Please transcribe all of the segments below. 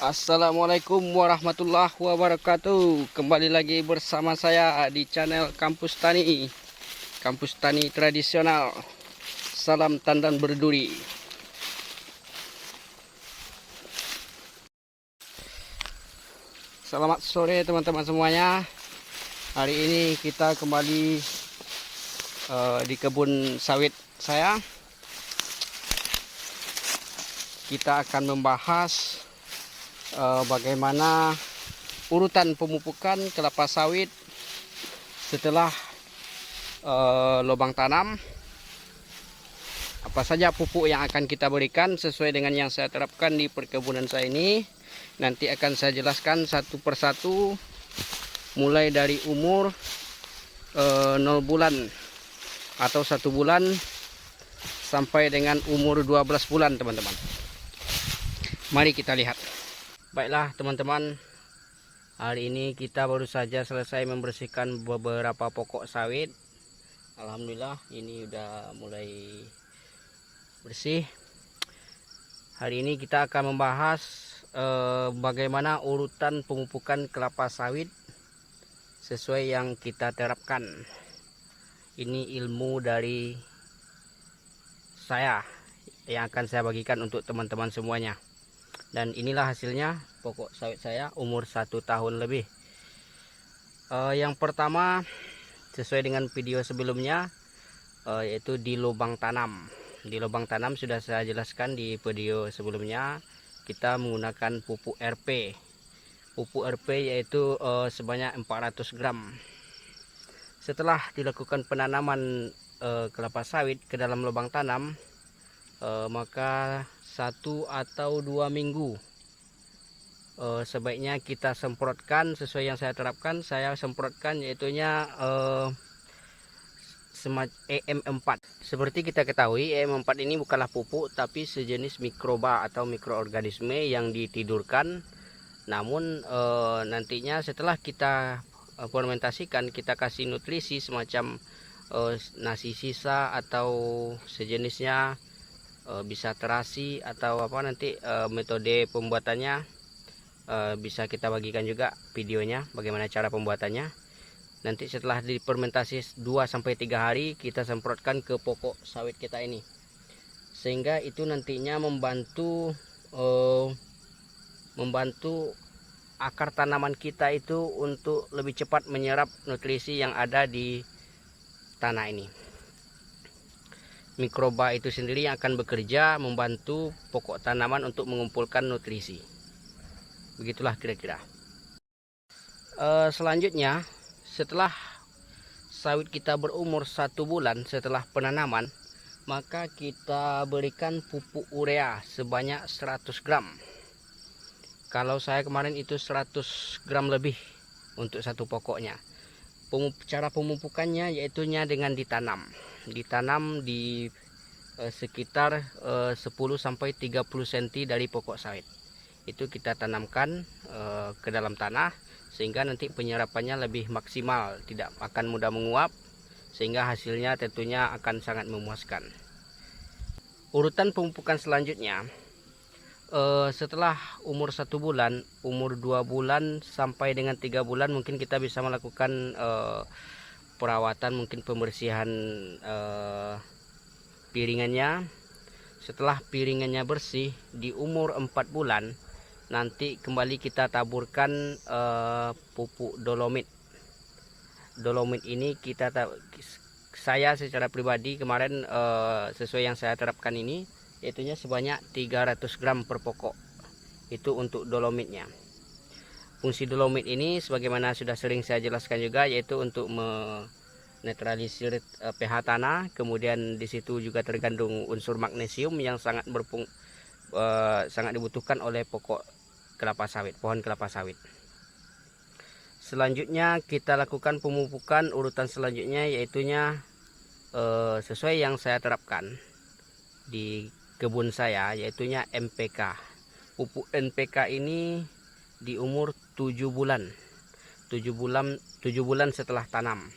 Assalamualaikum warahmatullahi wabarakatuh. Kembali lagi bersama saya di channel Kampus Tani. Kampus Tani Tradisional. Salam tandan berduri. Selamat sore teman-teman semuanya. Hari ini kita kembali di kebun sawit saya. Kita akan membahas bagaimana urutan pemupukan kelapa sawit setelah lubang tanam. Apa saja pupuk yang akan kita berikan sesuai dengan yang saya terapkan di perkebunan saya ini. Nanti akan saya jelaskan satu persatu, mulai dari umur 0 bulan atau 1 bulan sampai dengan umur 12 bulan teman-teman. Mari kita lihat. Baiklah teman-teman, hari ini kita baru saja selesai membersihkan beberapa pokok sawit. Alhamdulillah ini udah mulai bersih. Hari ini kita akan membahas bagaimana urutan pemupukan kelapa sawit sesuai yang kita terapkan. Ini ilmu dari saya yang akan saya bagikan untuk teman-teman semuanya. Dan inilah hasilnya pokok sawit saya umur 1 tahun lebih. Yang pertama, sesuai dengan video sebelumnya, yaitu di lubang tanam. Di lubang tanam sudah saya jelaskan di video sebelumnya. Kita menggunakan pupuk RP. Pupuk RP yaitu sebanyak 400 gram. Setelah dilakukan penanaman kelapa sawit ke dalam lubang tanam, maka 1 atau 2 minggu sebaiknya kita semprotkan sesuai yang saya terapkan. Saya semprotkan yaitunya EM4. Seperti kita ketahui, EM4 ini bukanlah pupuk tapi sejenis mikroba atau mikroorganisme yang ditidurkan. Namun nantinya setelah kita fermentasikan, kita kasih nutrisi semacam nasi sisa atau sejenisnya, bisa terasi atau apa nanti metode pembuatannya bisa kita bagikan juga videonya bagaimana cara pembuatannya. Nanti setelah difermentasi 2-3 hari kita semprotkan ke pokok sawit kita ini, sehingga itu nantinya membantu akar tanaman kita itu untuk lebih cepat menyerap nutrisi yang ada di tanah ini. Mikroba itu sendiri yang akan bekerja membantu pokok tanaman untuk mengumpulkan nutrisi. Begitulah kira-kira. Selanjutnya, setelah sawit kita berumur 1 bulan setelah penanaman, maka kita berikan pupuk urea sebanyak 100 gram. Kalau saya kemarin itu 100 gram lebih untuk satu pokoknya. Cara pemupukannya yaitunya dengan ditanam di sekitar 10-30 cm dari pokok sawit. Itu kita tanamkan ke dalam tanah sehingga nanti penyerapannya lebih maksimal, tidak akan mudah menguap, sehingga hasilnya tentunya akan sangat memuaskan. Urutan pemupukan selanjutnya, setelah umur 1 bulan, umur 2 bulan sampai dengan 3 bulan mungkin kita bisa melakukan perawatan, mungkin pembersihan piringannya. Setelah piringannya bersih di umur 4 bulan, nanti kembali kita taburkan pupuk dolomit. Dolomit ini saya secara pribadi kemarin sesuai yang saya terapkan ini, yaitunya sebanyak 300 gram per pokok. Itu untuk dolomitnya. Fungsi dolomit ini sebagaimana sudah sering saya jelaskan juga, yaitu untuk menetralisir pH tanah. Kemudian di situ juga terkandung unsur magnesium yang sangat dibutuhkan oleh pohon kelapa sawit. Selanjutnya kita lakukan pemupukan urutan selanjutnya, yaitunya sesuai yang saya terapkan di kebun saya, yaitunya NPK. Pupuk NPK ini di umur 7 bulan. 7 bulan setelah tanam.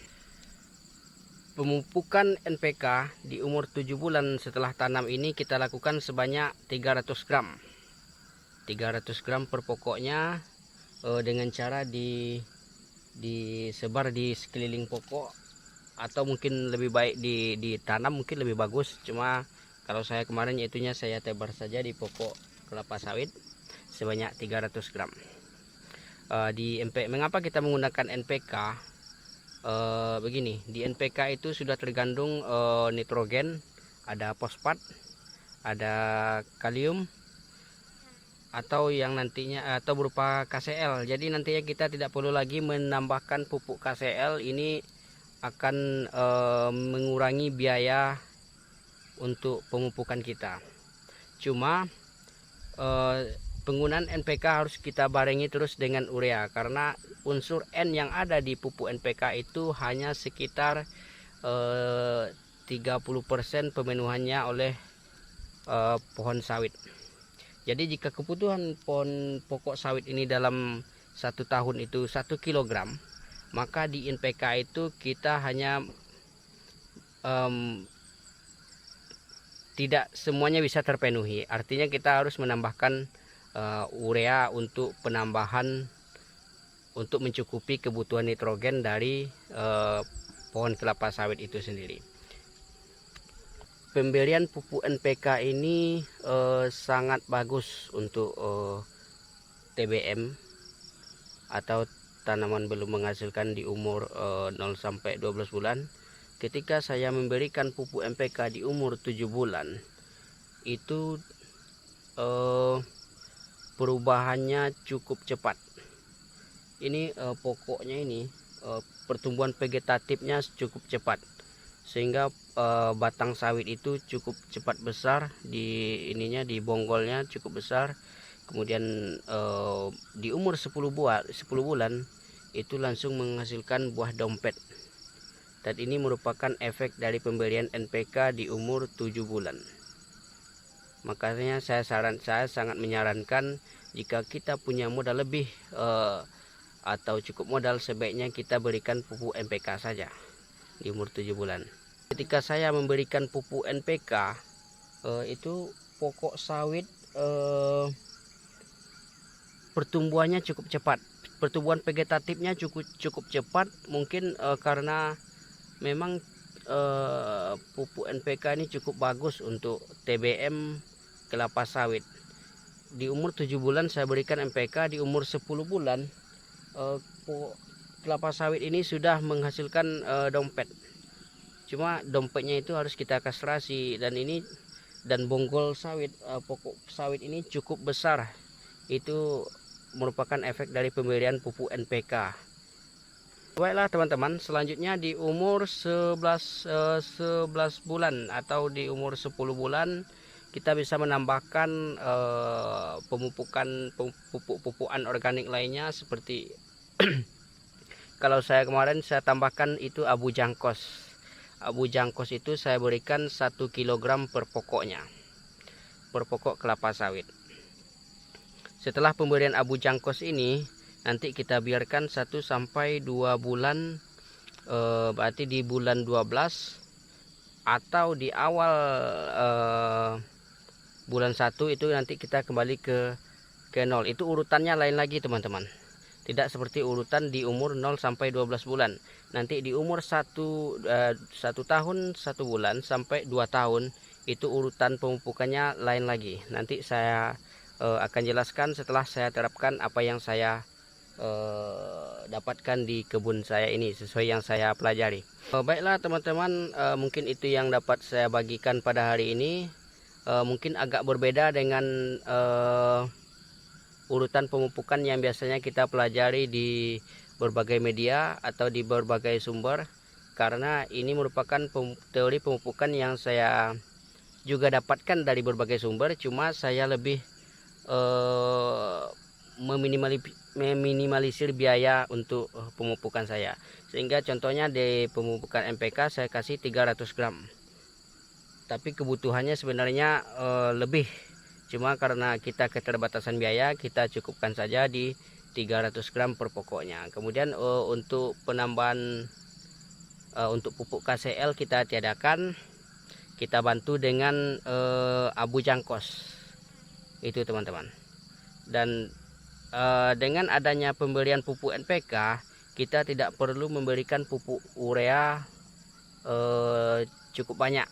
Pemupukan NPK di umur 7 bulan setelah tanam ini kita lakukan sebanyak 300 gram. 300 gram per pokoknya, dengan cara disebar di sekeliling pokok, atau mungkin lebih baik ditanam, mungkin lebih bagus. Cuma kalau saya kemarin itunya saya tebar saja di pokok kelapa sawit sebanyak 300 gram. Mengapa kita menggunakan NPK? Begini, di NPK itu sudah tergandung nitrogen, ada fosfat, ada kalium, atau yang nantinya atau berupa KCl. Jadi nantinya kita tidak perlu lagi menambahkan pupuk KCl. Ini akan mengurangi biaya untuk pemupukan kita. Cuma penggunaan NPK harus kita barengi terus dengan urea, karena unsur N yang ada di pupuk NPK itu hanya sekitar 30% pemenuhannya oleh pohon sawit. Jadi jika kebutuhan pohon pokok sawit ini dalam 1 tahun itu 1 kg, maka di NPK itu kita hanya tidak semuanya bisa terpenuhi. Artinya kita harus menambahkan urea untuk penambahan, untuk mencukupi kebutuhan nitrogen dari pohon kelapa sawit itu sendiri. Pemberian pupuk NPK ini sangat bagus untuk TBM atau tanaman belum menghasilkan di umur 0 sampai 12 bulan. Ketika saya memberikan pupuk NPK di umur 7 bulan, itu perubahannya cukup cepat. Ini pokoknya ini pertumbuhan vegetatifnya cukup cepat, sehingga batang sawit itu cukup cepat besar, di bonggolnya cukup besar. Kemudian di umur 10 bulan itu langsung menghasilkan buah dompet. Dan ini merupakan efek dari pemberian NPK di umur 7 bulan. Makanya saya sangat menyarankan, jika kita punya modal lebih atau cukup modal, sebaiknya kita berikan pupuk NPK saja di umur 7 bulan. Ketika saya memberikan pupuk NPK, itu pokok sawit pertumbuhannya cukup cepat. Pertumbuhan vegetatifnya cukup cepat, mungkin karena memang pupuk NPK ini cukup bagus untuk TBM kelapa sawit. Di umur 7 bulan saya berikan NPK, di umur 10 bulan kelapa sawit ini sudah menghasilkan dompet. Cuma dompetnya itu harus kita kastrasi, dan bonggol sawit, pokok sawit ini cukup besar. Itu merupakan efek dari pemberian pupuk NPK. Baiklah teman-teman, selanjutnya di umur 11 bulan atau di umur 10 bulan kita bisa menambahkan pupuk-pupukan organik lainnya, seperti kalau saya kemarin saya tambahkan itu abu jangkos. Abu jangkos itu saya berikan 1 kg per pokoknya, per pokok kelapa sawit. Setelah pemberian abu jangkos ini, nanti kita biarkan 1 sampai 2 bulan, berarti di bulan 12 atau di awal bulan 1 itu nanti kita kembali ke 0. Itu urutannya lain lagi teman-teman. Tidak seperti urutan di umur 0 sampai 12 bulan. Nanti di umur 1 tahun 1 bulan sampai 2 tahun itu urutan pemupukannya lain lagi. Nanti saya akan jelaskan setelah saya terapkan apa yang saya dapatkan di kebun saya ini, sesuai yang saya pelajari. Baiklah teman-teman, mungkin itu yang dapat saya bagikan pada hari ini. Mungkin agak berbeda dengan urutan pemupukan yang biasanya kita pelajari di berbagai media atau di berbagai sumber, karena ini merupakan teori pemupukan yang saya juga dapatkan dari berbagai sumber. Cuma saya lebih meminimalisir biaya untuk pemupukan saya, sehingga contohnya di pemupukan NPK saya kasih 300 gram, tapi kebutuhannya sebenarnya lebih. Cuma karena kita keterbatasan biaya, kita cukupkan saja di 300 gram per pokoknya. Kemudian untuk penambahan untuk pupuk KCl kita tiadakan, kita bantu dengan abu jangkos itu teman-teman. Dan dengan adanya pemberian pupuk NPK, kita tidak perlu memberikan pupuk urea cukup banyak.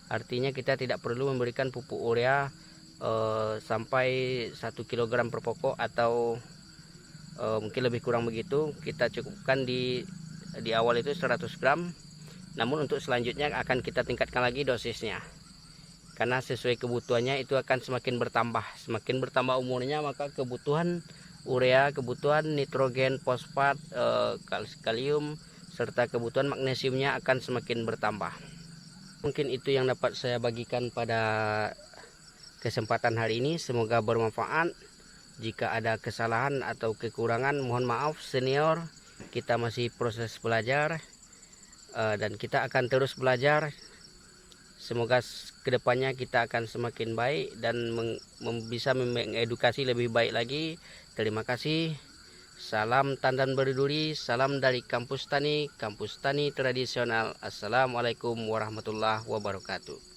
Artinya kita tidak perlu memberikan pupuk urea sampai 1 kg per pokok atau mungkin lebih kurang begitu. Kita cukupkan di awal itu 100 gram. Namun untuk selanjutnya akan kita tingkatkan lagi dosisnya. Karena sesuai kebutuhannya itu akan semakin bertambah. Semakin bertambah umurnya, maka kebutuhan urea, kebutuhan nitrogen, fosfat, kalium, serta kebutuhan magnesiumnya akan semakin bertambah. Mungkin itu yang dapat saya bagikan pada kesempatan hari ini. Semoga bermanfaat. Jika ada kesalahan atau kekurangan, mohon maaf senior. Kita masih proses belajar dan kita akan terus belajar. Semoga kedepannya kita akan semakin baik dan bisa mengedukasi lebih baik lagi. Terima kasih. Salam Tandan Berduri, salam dari Kampus Tani Tradisional. Assalamualaikum warahmatullahi wabarakatuh.